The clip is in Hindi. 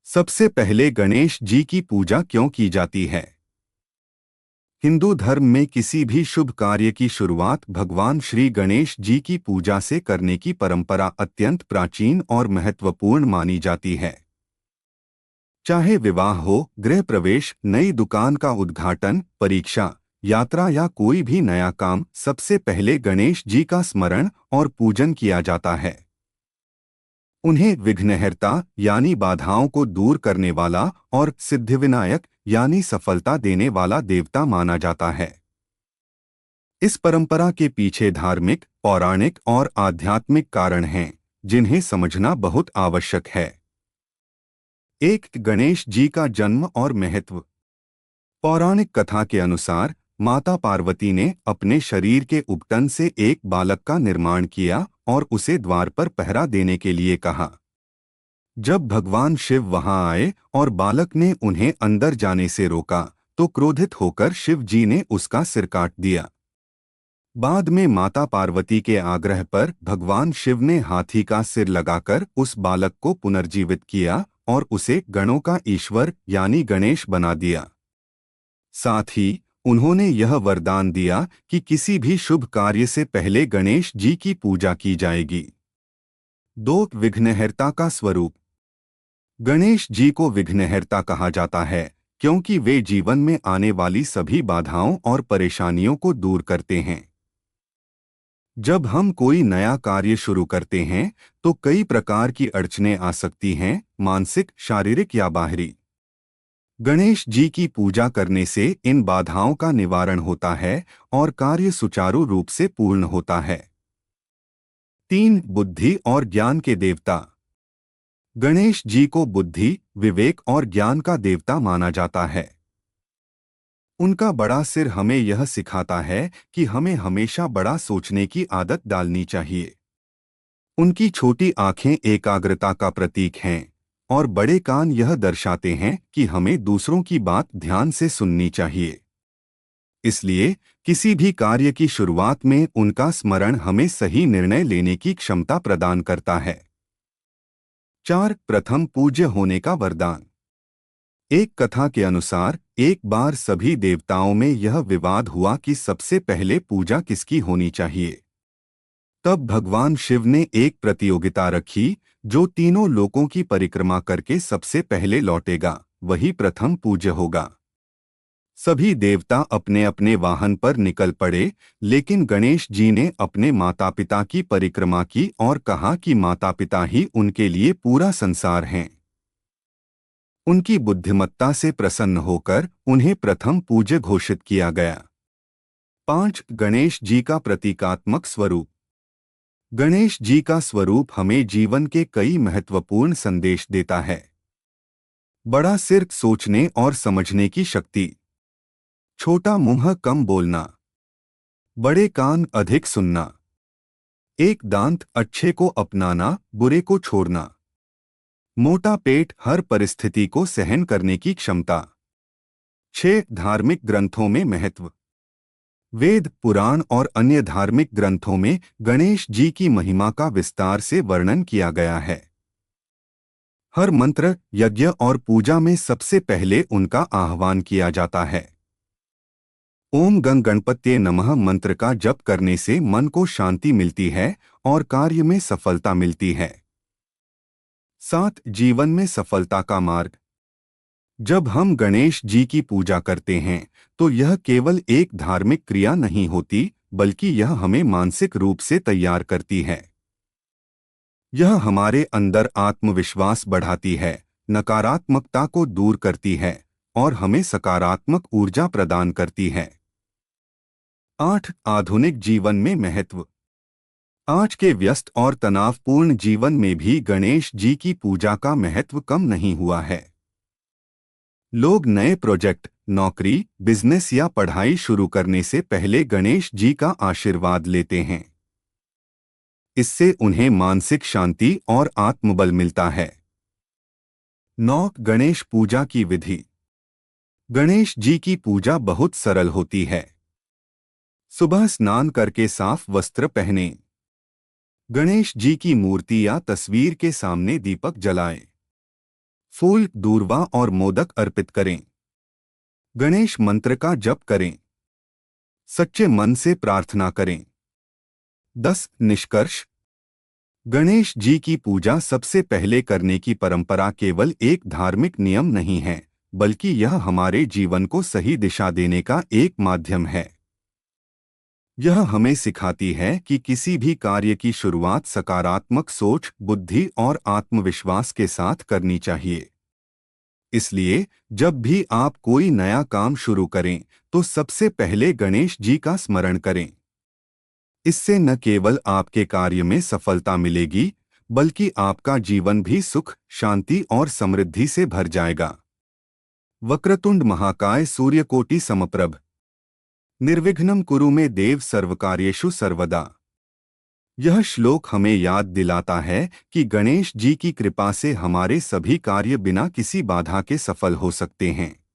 सबसे पहले गणेश जी की पूजा क्यों की जाती है? हिंदू धर्म में किसी भी शुभ कार्य की शुरुआत भगवान श्री गणेश जी की पूजा से करने की परंपरा अत्यंत प्राचीन और महत्वपूर्ण मानी जाती है। चाहे विवाह हो, गृह प्रवेश, नई दुकान का उद्घाटन, परीक्षा, यात्रा या कोई भी नया काम, सबसे पहले गणेश जी का स्मरण और पूजन किया जाता है। उन्हें विघ्नहर्ता यानी बाधाओं को दूर करने वाला और सिद्धिविनायक यानी सफलता देने वाला देवता माना जाता है। इस परंपरा के पीछे धार्मिक, पौराणिक और आध्यात्मिक कारण हैं, जिन्हें समझना बहुत आवश्यक है। एक, गणेश जी का जन्म और महत्व। पौराणिक कथा के अनुसार माता पार्वती ने अपने शरीर के उपटन से एक बालक का निर्माण किया और उसे द्वार पर पहरा देने के लिए कहा। जब भगवान शिव वहां आए और बालक ने उन्हें अंदर जाने से रोका, तो क्रोधित होकर शिव जी ने उसका सिर काट दिया। बाद में माता पार्वती के आग्रह पर भगवान शिव ने हाथी का सिर लगाकर उस बालक को पुनर्जीवित किया और उसे गणों का ईश्वर यानी गणेश बना दिया। साथ ही उन्होंने यह वरदान दिया कि किसी भी शुभ कार्य से पहले गणेश जी की पूजा की जाएगी। 2, विघ्नहर्ता का स्वरूप। गणेश जी को विघ्नहर्ता कहा जाता है क्योंकि वे जीवन में आने वाली सभी बाधाओं और परेशानियों को दूर करते हैं। जब हम कोई नया कार्य शुरू करते हैं तो कई प्रकार की अड़चनें आ सकती हैं, मानसिक, शारीरिक या बाहरी। गणेश जी की पूजा करने से इन बाधाओं का निवारण होता है और कार्य सुचारू रूप से पूर्ण होता है। 3, बुद्धि और ज्ञान के देवता। गणेश जी को बुद्धि, विवेक और ज्ञान का देवता माना जाता है। उनका बड़ा सिर हमें यह सिखाता है कि हमें हमेशा बड़ा सोचने की आदत डालनी चाहिए। उनकी छोटी आंखें एकाग्रता का प्रतीक हैं और बड़े कान यह दर्शाते हैं कि हमें दूसरों की बात ध्यान से सुननी चाहिए। इसलिए किसी भी कार्य की शुरुआत में उनका स्मरण हमें सही निर्णय लेने की क्षमता प्रदान करता है। 4, प्रथम पूज्य होने का वरदान। एक कथा के अनुसार एक बार सभी देवताओं में यह विवाद हुआ कि सबसे पहले पूजा किसकी होनी चाहिए। तब भगवान शिव ने एक प्रतियोगिता रखी, जो तीनों लोकों की परिक्रमा करके सबसे पहले लौटेगा, वही प्रथम पूज्य होगा। सभी देवता अपने अपने वाहन पर निकल पड़े, लेकिन गणेश जी ने अपने माता पिता की परिक्रमा की और कहा कि माता पिता ही उनके लिए पूरा संसार हैं। उनकी बुद्धिमत्ता से प्रसन्न होकर उन्हें प्रथम पूज्य घोषित किया गया। 5, गणेश जी का प्रतीकात्मक स्वरूप। गणेश जी का स्वरूप हमें जीवन के कई महत्वपूर्ण संदेश देता है। बड़ा सिर, सोचने और समझने की शक्ति। छोटा मुंह, कम बोलना। बड़े कान, अधिक सुनना। एक दांत, अच्छे को अपनाना, बुरे को छोड़ना। मोटा पेट, हर परिस्थिति को सहन करने की क्षमता। 6, धार्मिक ग्रंथों में महत्व। वेद, पुराण और अन्य धार्मिक ग्रंथों में गणेश जी की महिमा का विस्तार से वर्णन किया गया है। हर मंत्र, यज्ञ और पूजा में सबसे पहले उनका आह्वान किया जाता है। ओम गं गणपत्ये नमः मंत्र का जप करने से मन को शांति मिलती है और कार्य में सफलता मिलती है। 7, जीवन में सफलता का मार्ग। जब हम गणेश जी की पूजा करते हैं तो यह केवल एक धार्मिक क्रिया नहीं होती, बल्कि यह हमें मानसिक रूप से तैयार करती है। यह हमारे अंदर आत्मविश्वास बढ़ाती है, नकारात्मकता को दूर करती है और हमें सकारात्मक ऊर्जा प्रदान करती है। 8, आधुनिक जीवन में महत्व। आज के व्यस्त और तनावपूर्ण जीवन में भी गणेश जी की पूजा का महत्व कम नहीं हुआ है। लोग नए प्रोजेक्ट, नौकरी, बिजनेस या पढ़ाई शुरू करने से पहले गणेश जी का आशीर्वाद लेते हैं। इससे उन्हें मानसिक शांति और आत्मबल मिलता है। 9, गणेश पूजा की विधि। गणेश जी की पूजा बहुत सरल होती है। सुबह स्नान करके साफ वस्त्र पहनें। गणेश जी की मूर्ति या तस्वीर के सामने दीपक जलाएं। फूल, दूर्वा और मोदक अर्पित करें। गणेश मंत्र का जप करें। सच्चे मन से प्रार्थना करें। 10 निष्कर्ष। गणेश जी की पूजा सबसे पहले करने की परंपरा केवल एक धार्मिक नियम नहीं है, बल्कि यह हमारे जीवन को सही दिशा देने का एक माध्यम है। यह हमें सिखाती है कि किसी भी कार्य की शुरुआत सकारात्मक सोच, बुद्धि और आत्मविश्वास के साथ करनी चाहिए। इसलिए जब भी आप कोई नया काम शुरू करें, तो सबसे पहले गणेश जी का स्मरण करें। इससे न केवल आपके कार्य में सफलता मिलेगी, बल्कि आपका जीवन भी सुख, शांति और समृद्धि से भर जाएगा। वक्रतुंड महाकाय सूर्यकोटि समप्रभ, निर्विघ्नं कुरु मे देव सर्वकार्येषु सर्वदा। यह श्लोक हमें याद दिलाता है कि गणेश जी की कृपा से हमारे सभी कार्य बिना किसी बाधा के सफल हो सकते हैं।